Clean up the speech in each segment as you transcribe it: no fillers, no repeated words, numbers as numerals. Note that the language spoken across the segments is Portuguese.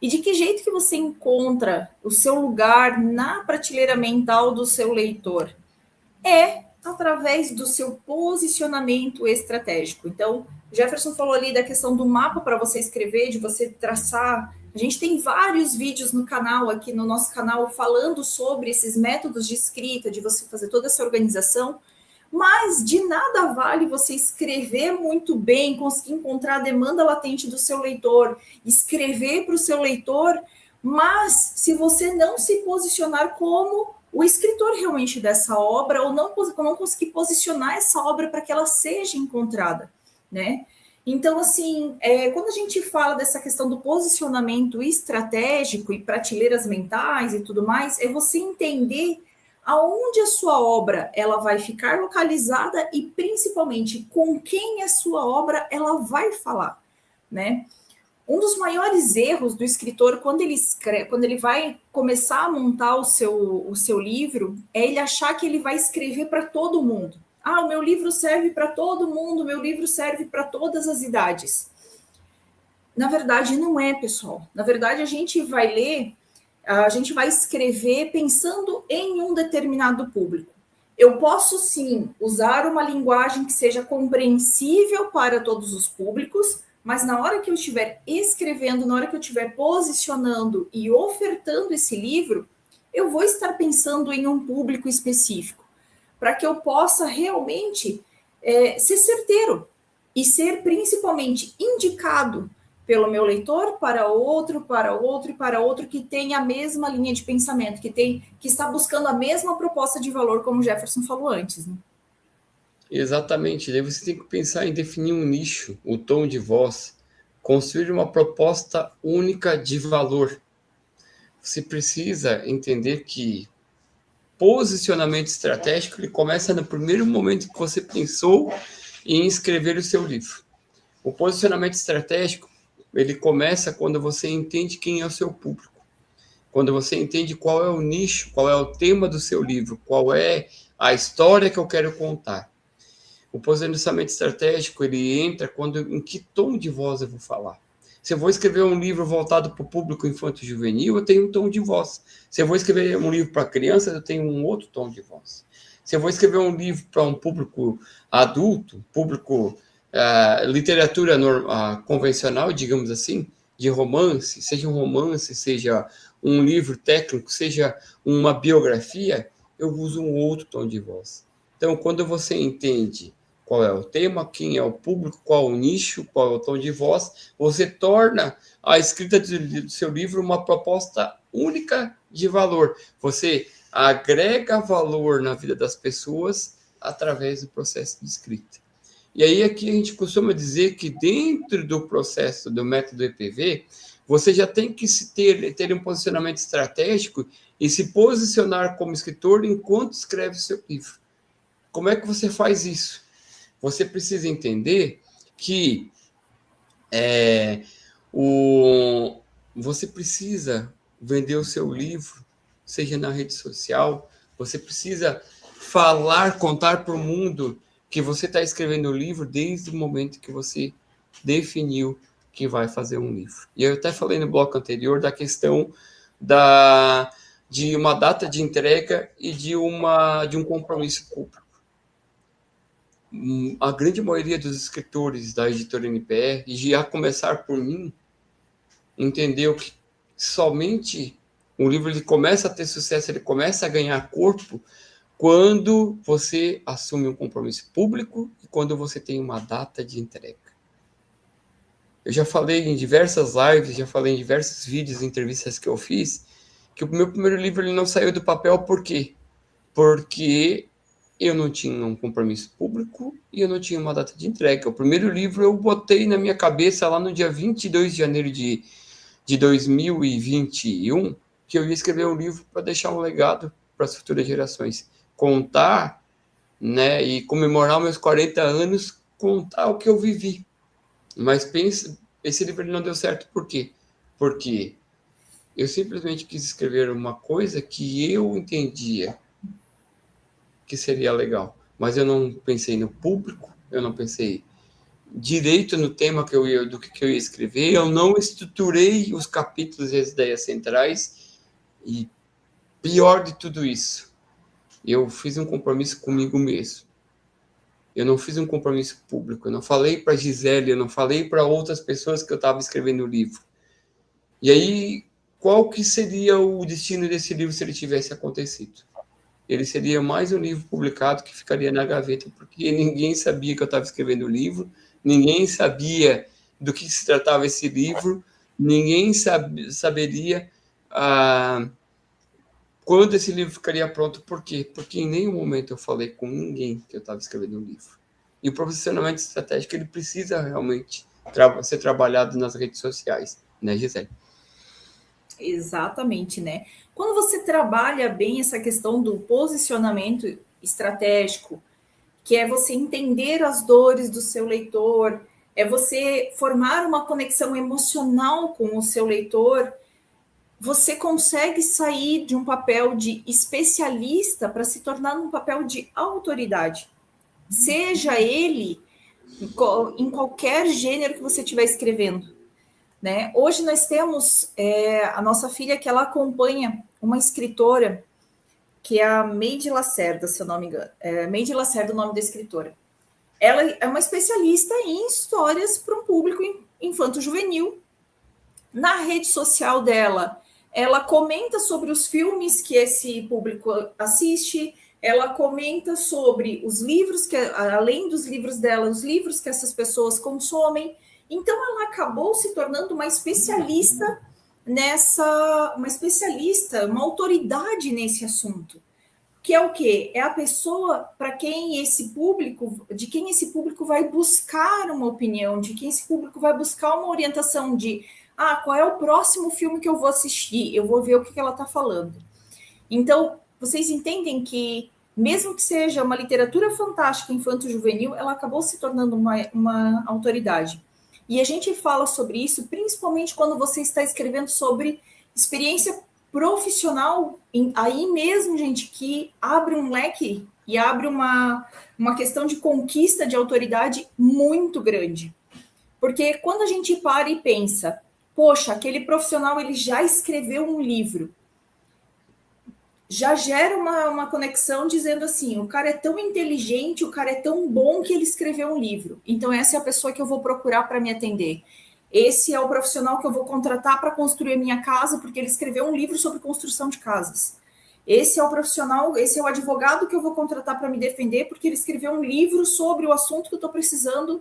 E de que jeito que você encontra o seu lugar na prateleira mental do seu leitor? É através do seu posicionamento estratégico. Então, Jefferson falou ali da questão do mapa para você escrever, de você traçar. A gente tem vários vídeos no canal, aqui no nosso canal, falando sobre esses métodos de escrita, de você fazer toda essa organização. Mas de nada vale você escrever muito bem, conseguir encontrar a demanda latente do seu leitor, escrever para o seu leitor, mas se você não se posicionar como o escritor realmente dessa obra, ou não conseguir posicionar essa obra para que ela seja encontrada, né? Então, assim, quando a gente fala dessa questão do posicionamento estratégico e prateleiras mentais e tudo mais, é você entender aonde a sua obra ela vai ficar localizada e principalmente com quem a sua obra ela vai falar, né? Um dos maiores erros do escritor quando ele escreve, quando ele vai começar a montar o seu livro, é ele achar que ele vai escrever para todo mundo. Ah, o meu livro serve para todo mundo, o meu livro serve para todas as idades. Na verdade, não é, pessoal. Na verdade, a gente vai ler, a gente vai escrever pensando em um determinado público. Eu posso, sim, usar uma linguagem que seja compreensível para todos os públicos, mas na hora que eu estiver escrevendo, na hora que eu estiver posicionando e ofertando esse livro, eu vou estar pensando em um público específico, para que eu possa realmente ser certeiro e ser principalmente indicado pelo meu leitor para outro e para outro que tem a mesma linha de pensamento, que está buscando a mesma proposta de valor, como o Jefferson falou antes, né? Exatamente. Daí você tem que pensar em definir um nicho, o tom de voz, construir uma proposta única de valor. Você precisa entender que posicionamento estratégico ele começa no primeiro momento que você pensou em escrever o seu livro. O posicionamento estratégico ele começa quando você entende quem é o seu público, quando você entende qual é o nicho, qual é o tema do seu livro, qual é a história que eu quero contar. O posicionamento estratégico ele entra quando em que tom de voz eu vou falar. Se eu vou escrever um livro voltado para o público infanto-juvenil, eu tenho um tom de voz. Se eu vou escrever um livro para crianças, eu tenho um outro tom de voz. Se eu vou escrever um livro para um público adulto, público literatura convencional, digamos assim, de romance, seja um romance, seja um livro técnico, seja uma biografia, eu uso um outro tom de voz. Então, quando você entende qual é o tema, quem é o público, qual o nicho, qual é o tom de voz, você torna a escrita do seu livro uma proposta única de valor. Você agrega valor na vida das pessoas através do processo de escrita. E aí aqui a gente costuma dizer que dentro do processo do método EPV, você já tem que ter um posicionamento estratégico e se posicionar como escritor enquanto escreve o seu livro. Como é que você faz isso? Você precisa entender que você precisa vender o seu livro, seja na rede social, você precisa falar, contar para o mundo que você está escrevendo o livro desde o momento que você definiu que vai fazer um livro. E eu até falei no bloco anterior da questão de uma data de entrega e de um compromisso público. A grande maioria dos escritores da editora NPR, e a começar por mim, entendeu que somente o livro ele começa a ter sucesso, ele começa a ganhar corpo quando você assume um compromisso público e quando você tem uma data de entrega. Eu já falei em diversas lives, já falei em diversos vídeos, entrevistas que eu fiz, que o meu primeiro livro ele não saiu do papel por quê? Porque eu não tinha um compromisso público e eu não tinha uma data de entrega. O primeiro livro eu botei na minha cabeça lá no dia 22 de janeiro de 2021 que eu ia escrever um livro para deixar um legado para as futuras gerações. Contar, né, e comemorar meus 40 anos, contar o que eu vivi. Mas pensa, esse livro não deu certo por quê? Porque eu simplesmente quis escrever uma coisa que eu entendia que seria legal. Mas eu não pensei no público, eu não pensei direito no tema do que eu ia escrever, eu não estruturei os capítulos e as ideias centrais, e pior de tudo isso, eu fiz um compromisso comigo mesmo. Eu não fiz um compromisso público, eu não falei para Gisele, eu não falei para outras pessoas que eu estava escrevendo o livro. E aí, qual que seria o destino desse livro se ele tivesse acontecido? Ele seria mais um livro publicado que ficaria na gaveta, porque ninguém sabia que eu estava escrevendo o livro, ninguém sabia do que se tratava esse livro, ninguém saberia quando esse livro ficaria pronto. Por quê? Porque em nenhum momento eu falei com ninguém que eu estava escrevendo um livro. E o posicionamento estratégico, ele precisa realmente ser trabalhado nas redes sociais, né, Gisele? Exatamente, né? Quando você trabalha bem essa questão do posicionamento estratégico, que é você entender as dores do seu leitor, é você formar uma conexão emocional com o seu leitor, você consegue sair de um papel de especialista para se tornar um papel de autoridade. Seja ele em qualquer gênero que você estiver escrevendo, né? Hoje nós temos a nossa filha, que ela acompanha uma escritora, que é a Meide Lacerda, se eu não me engano. Meide Lacerda, o nome da escritora. Ela é uma especialista em histórias para um público infanto-juvenil. Na rede social dela, ela comenta sobre os filmes que esse público assiste, ela comenta sobre os livros, que além dos livros dela, os livros que essas pessoas consomem. Então, ela acabou se tornando uma especialista uma autoridade nesse assunto. Que é o quê? É a pessoa para quem esse público, de quem esse público vai buscar uma opinião, de quem esse público vai buscar uma orientação de qual é o próximo filme que eu vou assistir? Eu vou ver o que ela está falando. Então, vocês entendem mesmo que seja uma literatura fantástica infanto-juvenil, ela acabou se tornando uma autoridade. E a gente fala sobre isso, principalmente quando você está escrevendo sobre experiência profissional, aí mesmo, gente, que abre um leque e abre uma questão de conquista de autoridade muito grande. Porque quando a gente para e pensa, poxa, aquele profissional ele já escreveu um livro, já gera uma conexão dizendo assim, o cara é tão inteligente, o cara é tão bom que ele escreveu um livro. Então essa é a pessoa que eu vou procurar para me atender. Esse é o profissional que eu vou contratar para construir a minha casa, porque ele escreveu um livro sobre construção de casas. Esse é o profissional, esse é o advogado que eu vou contratar para me defender, porque ele escreveu um livro sobre o assunto que eu estou precisando,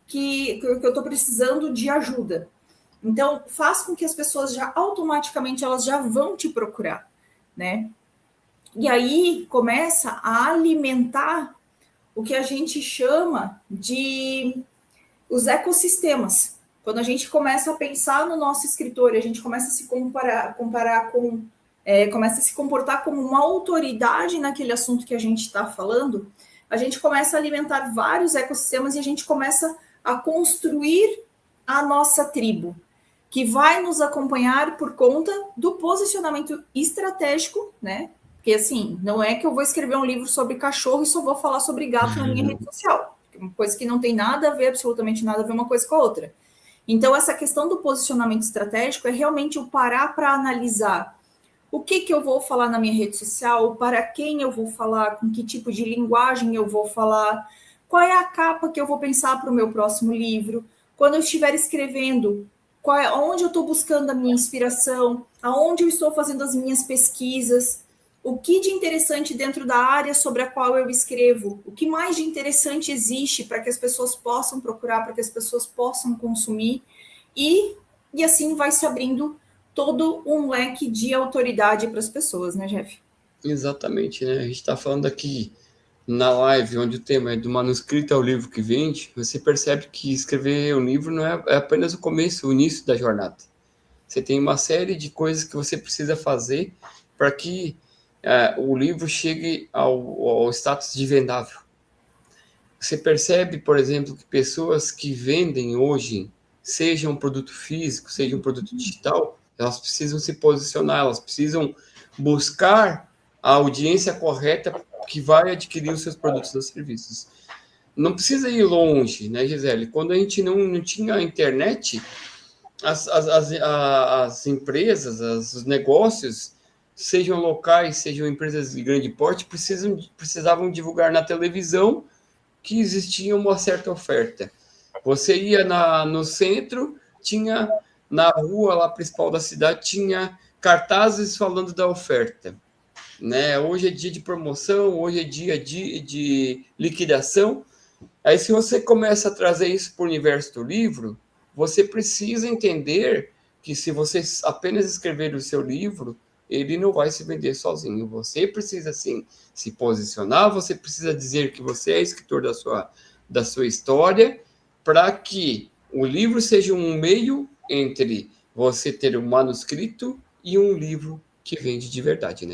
que eu estou precisando de ajuda. Então, faz com que as pessoas já automaticamente elas já vão te procurar, né? E aí começa a alimentar o que a gente chama de os ecossistemas. Quando a gente começa a pensar no nosso escritor, a gente começa a se começa a se comportar como uma autoridade naquele assunto que a gente está falando, a gente começa a alimentar vários ecossistemas e a gente começa a construir a nossa tribo, que vai nos acompanhar por conta do posicionamento estratégico, né? Porque, assim, não é que eu vou escrever um livro sobre cachorro e só vou falar sobre gato na minha rede social. Uma coisa que não tem nada a ver, absolutamente nada a ver uma coisa com a outra. Então, essa questão do posicionamento estratégico é realmente o parar para analisar o que eu vou falar na minha rede social, para quem eu vou falar, com que tipo de linguagem eu vou falar, qual é a capa que eu vou pensar para o meu próximo livro, quando eu estiver escrevendo, onde eu estou buscando a minha inspiração, aonde eu estou fazendo as minhas pesquisas, o que de interessante dentro da área sobre a qual eu escrevo, o que mais de interessante existe para que as pessoas possam procurar, para que as pessoas possam consumir, e assim vai se abrindo todo um leque de autoridade para as pessoas, né, Jeff? Exatamente, né? A gente está falando aqui na live, onde o tema é do manuscrito ao livro que vende, você percebe que escrever um livro não é apenas o começo, o início da jornada. Você tem uma série de coisas que você precisa fazer para que o livro chegue ao status de vendável. Você percebe, por exemplo, que pessoas que vendem hoje, seja um produto físico, seja um produto digital, elas precisam se posicionar, elas precisam buscar a audiência correta que vai adquirir os seus produtos ou serviços. não precisa ir longe, né, Gisele? Quando a gente não tinha internet, as empresas, os negócios, sejam locais, sejam empresas de grande porte, precisavam divulgar na televisão que existia uma certa oferta. Você ia no centro, tinha na rua lá principal da cidade, tinha cartazes falando da oferta. Né? Hoje é dia de promoção, hoje é dia de liquidação. Aí, se você começa a trazer isso para o universo do livro, você precisa entender que se você apenas escrever o seu livro, ele não vai se vender sozinho. Você precisa, sim, se posicionar, você precisa dizer que você é escritor da sua história, para que o livro seja um meio entre você ter um manuscrito e um livro que vende de verdade, né?